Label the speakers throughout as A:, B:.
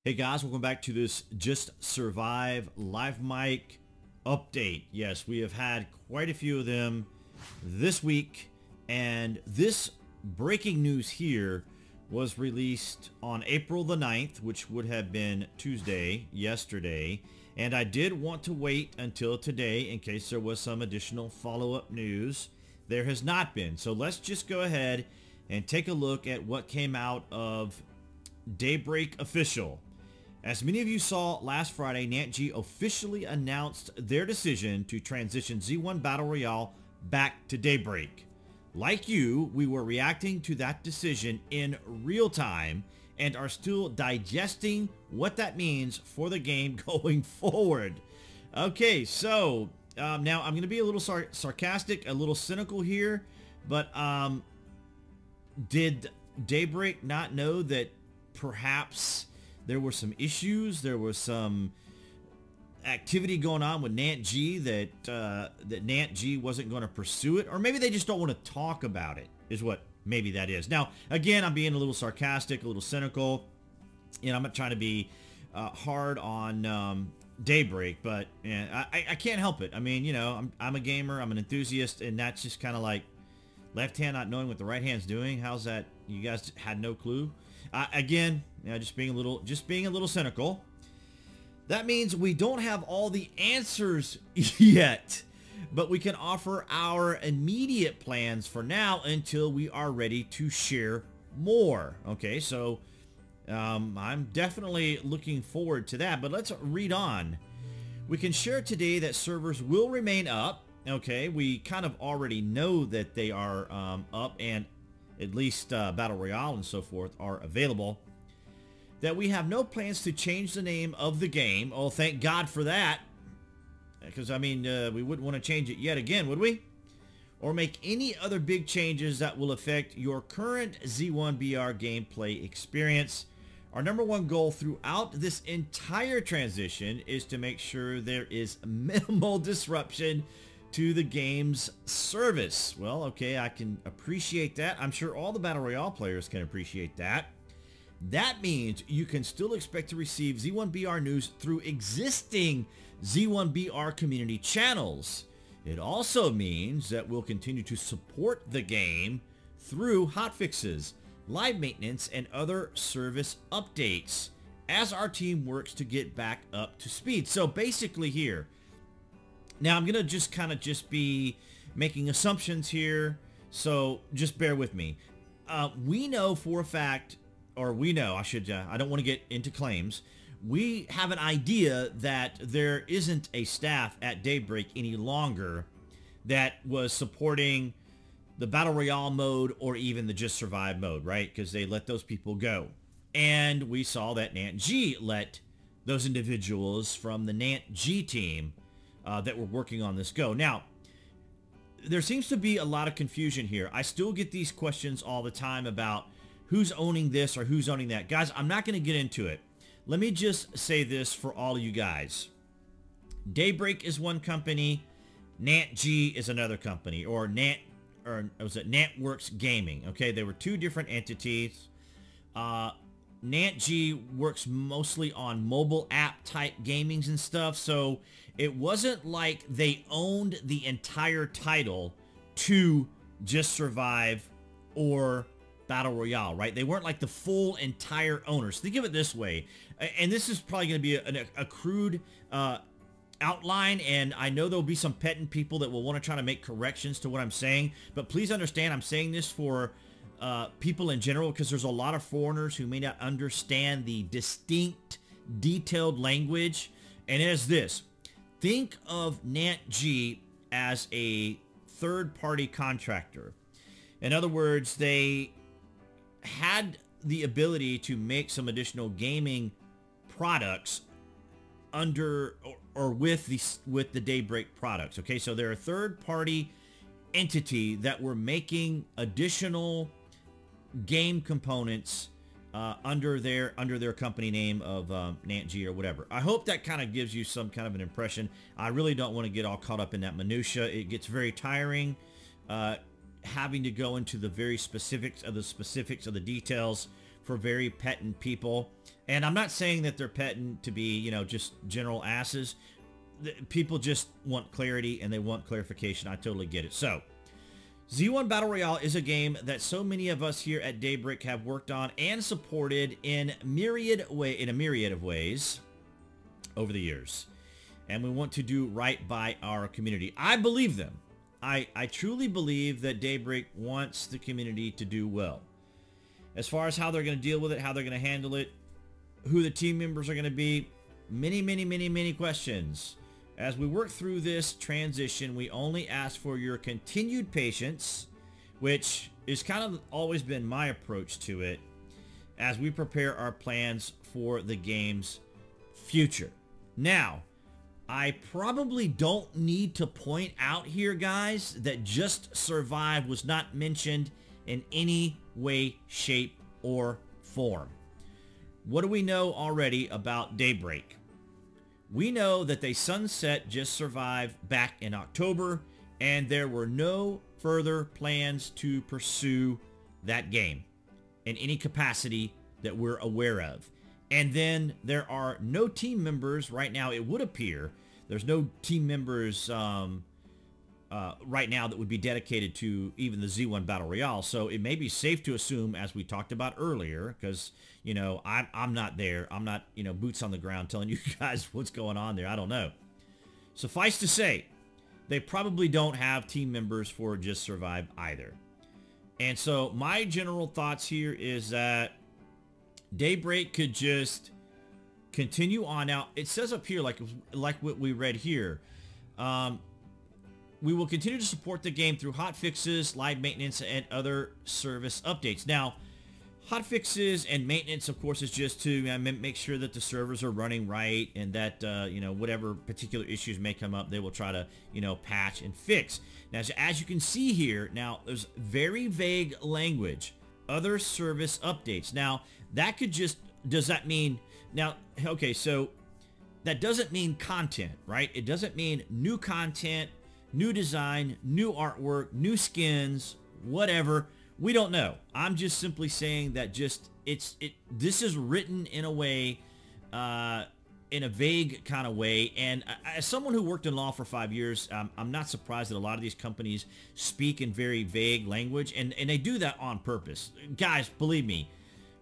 A: Hey guys, welcome back to this Just Survive live mic update. Yes, we have had quite a few of them this week, and this breaking news here was released on April the 9th, which would have been Tuesday, yesterday, and I did want to wait until today in case there was some additional follow-up news. There has not been, so let's just go ahead and take a look at what came out of Daybreak Official. As many of you saw last Friday, NantG officially announced their decision to transition Z1 Battle Royale back to Daybreak. Like you, we were reacting to that decision in real time and are still digesting what that means for the game going forward. Okay, so now I'm going to be a little sarcastic, a little cynical here, but did Daybreak not know that perhaps there were some issues, there was some activity going on with NantG that NantG wasn't going to pursue it, or maybe they just don't want to talk about it, is what maybe that is. Now, again, I'm being a little sarcastic, a little cynical. You know, I'm not trying to be hard on Daybreak, but yeah, I can't help it. I mean, you know, I'm a gamer, I'm an enthusiast, and that's just kind of like left hand not knowing what the right hand's doing. How's that? You guys had no clue? Again, you know, just being a little cynical. That means we don't have all the answers yet, but we can offer our immediate plans for now until we are ready to share more. Okay, so I'm definitely looking forward to that, but let's read on. We can share today that servers will remain up. Okay, we kind of already know that they are up, and at least Battle Royale and so forth are available. That we have no plans to change the name of the game. Oh, thank God for that. Because, I mean, we wouldn't want to change it yet again, would we? Or make any other big changes that will affect your current Z1 BR gameplay experience. Our number one goal throughout this entire transition is to make sure there is minimal disruption to the game's service. Well, okay, I can appreciate that. I'm sure all the Battle Royale players can appreciate that. That means you can still expect to receive Z1 BR news through existing Z1 BR community channels. It also means that we'll continue to support the game through hotfixes, live maintenance, and other service updates as our team works to get back up to speed. So basically here, now I'm going to just be making assumptions here, so just bear with me. We know for a fact, or we know, I don't want to get into claims. We have an idea that there isn't a staff at Daybreak any longer that was supporting the Battle Royale mode or even the Just Survive mode, right? Because they let those people go. And we saw that NantG let those individuals from the NantG team that were working on this go. Now, there seems to be a lot of confusion here. I still get these questions all the time about who's owning this or who's owning that. Guys, I'm not going to get into it. Let me just say this for all of you guys. Daybreak is one company, NantG is another company, or was it NantWorks Gaming? Okay, they were two different entities. NantG works mostly on mobile app type gamings and stuff, so it wasn't like they owned the entire title to Just Survive or Battle Royale, right? They weren't like the full entire owners. Think of it this way, and this is probably going to be a crude outline, and I know there'll be some petting people that will want to try to make corrections to what I'm saying, but please understand I'm saying this for people in general, because there's a lot of foreigners who may not understand the distinct, detailed language. And it is this: think of NantG as a third-party contractor. In other words, they had the ability to make some additional gaming products under or with the Daybreak products. Okay, so they're a third-party entity that were making additional game components under their company name of NantG or whatever. I hope that kind of gives you some kind of an impression. I really don't want to get all caught up in that minutia. It gets very tiring having to go into the very specifics of the details for very petant people. And I'm not saying that they're petting to be, just general asses. People just want clarity and they want clarification. I totally get it. So, Z1 Battle Royale is a game that so many of us here at Daybreak have worked on and supported in a myriad of ways over the years. And we want to do right by our community. I believe them. I truly believe that Daybreak wants the community to do well. As far as how they're going to deal with it, how they're going to handle it, who the team members are going to be, many questions. As we work through this transition, we only ask for your continued patience, which is kind of always been my approach to it, as we prepare our plans for the game's future. Now, I probably don't need to point out here, guys, that JustSurvive was not mentioned in any way, shape, or form. What do we know already about Daybreak? We know that they sunset JustSurvive back in October, and there were no further plans to pursue that game in any capacity that we're aware of. And then there are no team members right now, it would appear. There's no team members right now that would be dedicated to even the Z1 Battle Royale. So it may be safe to assume, as we talked about earlier, because, I'm not there. I'm not, boots on the ground telling you guys what's going on there. I don't know. Suffice to say, they probably don't have team members for JustSurvive either. And so my general thoughts here is that Daybreak could just continue on. Now, it says up here, like what we read here, we will continue to support the game through hot fixes, live maintenance, and other service updates. Now, hot fixes and maintenance, of course, is just to make sure that the servers are running right and that, whatever particular issues may come up, they will try to, patch and fix. Now, as you can see here, now, there's very vague language. Other service updates. Now, that could just, does that mean, now, okay, so that doesn't mean content, right? It doesn't mean new content, new design, new artwork, new skins, whatever. We don't know. I'm just simply saying that this is written in a way, in a vague kind of way. And as someone who worked in law for 5 years, I'm not surprised that a lot of these companies speak in very vague language, and they do that on purpose. Guys, believe me,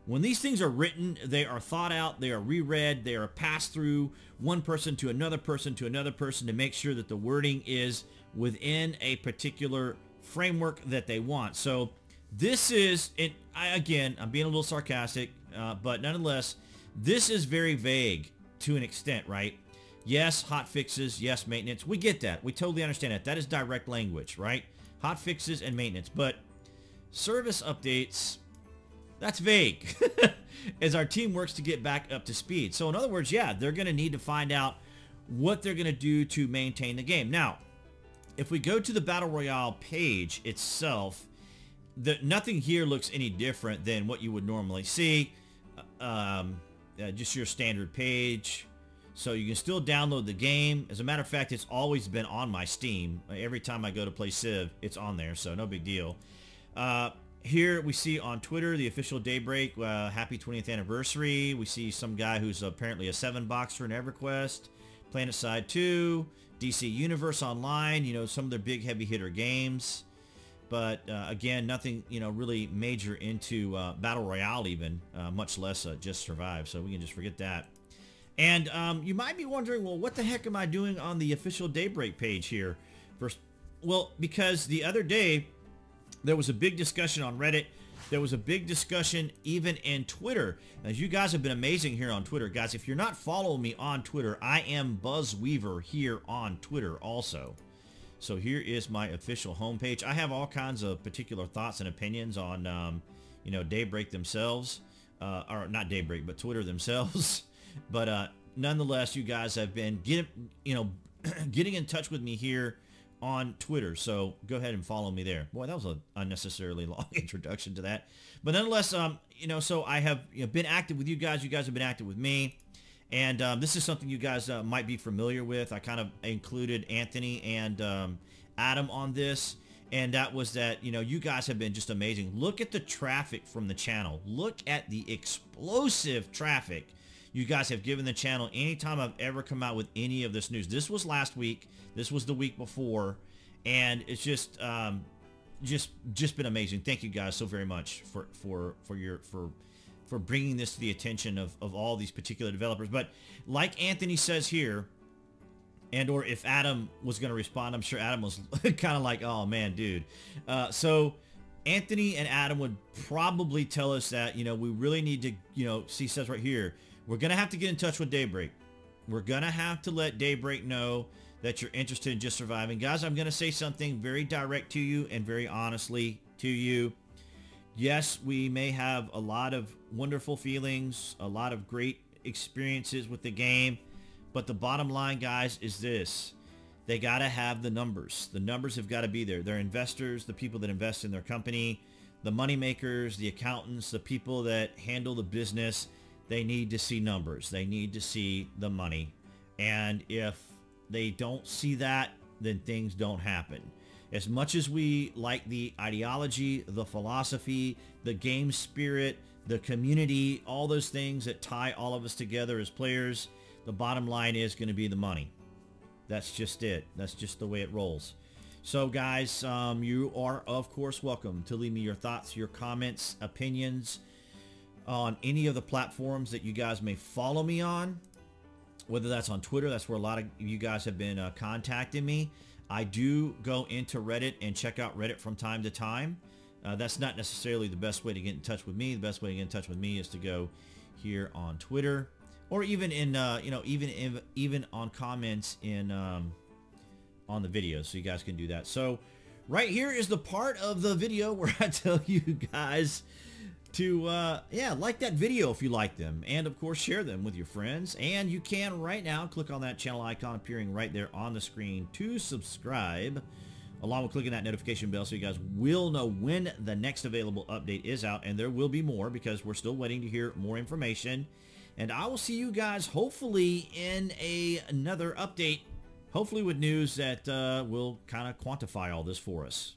A: when these things are written, they are thought out, they are reread, they are passed through one person to another person to another person to make sure that the wording is within a particular framework that they want. So this is, again, I'm being a little sarcastic, but nonetheless, this is very vague to an extent, right? Yes, hot fixes, yes, maintenance. We get that. We totally understand that. That is direct language, right? Hot fixes and maintenance. But service updates, that's vague as our team works to get back up to speed. So in other words, yeah, they're going to need to find out what they're going to do to maintain the game. Now, if we go to the Battle Royale page itself, nothing here looks any different than what you would normally see. Just your standard page. So you can still download the game. As a matter of fact, it's always been on my Steam. Every time I go to play Civ, it's on there, so no big deal. Here we see on Twitter, the official Daybreak, happy 20th anniversary. We see some guy who's apparently a 7-boxer in EverQuest, PlanetSide 2, DC Universe Online, some of their big heavy hitter games. But again, nothing, really major into Battle Royale even, much less JustSurvive, so we can just forget that. And you might be wondering, well, what the heck am I doing on the official Daybreak page here? First, well, because the other day, there was a big discussion on Reddit. There was a big discussion even in Twitter. As you guys have been amazing here on Twitter. Guys, if you're not following me on Twitter, I am BuzWeaver here on Twitter also. So here is my official homepage. I have all kinds of particular thoughts and opinions on, Daybreak themselves. Or not Daybreak, but Twitter themselves. But nonetheless, you guys have been getting in touch with me here on Twitter, so go ahead and follow me there. Boy, that was an unnecessarily long introduction to that. But nonetheless, so I have been active with you guys. You guys have been active with me. And this is something you guys might be familiar with. I kind of included Anthony and Adam on this. and that was that, you know, you guys have been just amazing. Look at the traffic from the channel. Look at the explosive traffic you guys have given the channel anytime I've ever come out with any of this news. This was last week. This was the week before, and it's just been amazing. Thank you guys so very much for bringing this to the attention of all these particular developers. But like Anthony says here, and or if Adam was going to respond, I'm sure Adam was kind of like, oh man, dude. So Anthony and Adam would probably tell us that, you know, we really need to, you know, see, says right here, we're going to have to get in touch with Daybreak. We're going to have to let Daybreak know that you're interested in just surviving. Guys, I'm going to say something very direct to you and very honestly to you. Yes, we may have a lot of wonderful feelings, a lot of great experiences with the game, but the bottom line, guys, is this. They got to have the numbers. The numbers have got to be there. Their investors, the people that invest in their company, the money makers, the accountants, the people that handle the business, they need to see numbers. They need to see the money. And if they don't see that, then things don't happen. As much as we like the ideology, the philosophy, the game spirit, the community, all those things that tie all of us together as players, the bottom line is going to be the money. That's just it. That's just the way it rolls. So guys, you are of course welcome to leave me your thoughts, your comments, opinions on any of the platforms that you guys may follow me on, whether that's on Twitter. That's where a lot of you guys have been contacting me. I do go into Reddit and check out Reddit from time to time. That's not necessarily the best way to get in touch with me. The best way to get in touch with me is to go here on Twitter, or even in you know, even on comments in on the video, so you guys can do that. So right here is the part of the video where I tell you guys to yeah, like that video if you like them, and of course share them with your friends. And you can right now click on that channel icon appearing right there on the screen to subscribe, along with clicking that notification bell so you guys will know when the next available update is out. And there will be more, because we're still waiting to hear more information. And I will see you guys hopefully in another update, hopefully with news that will kind of quantify all this for us.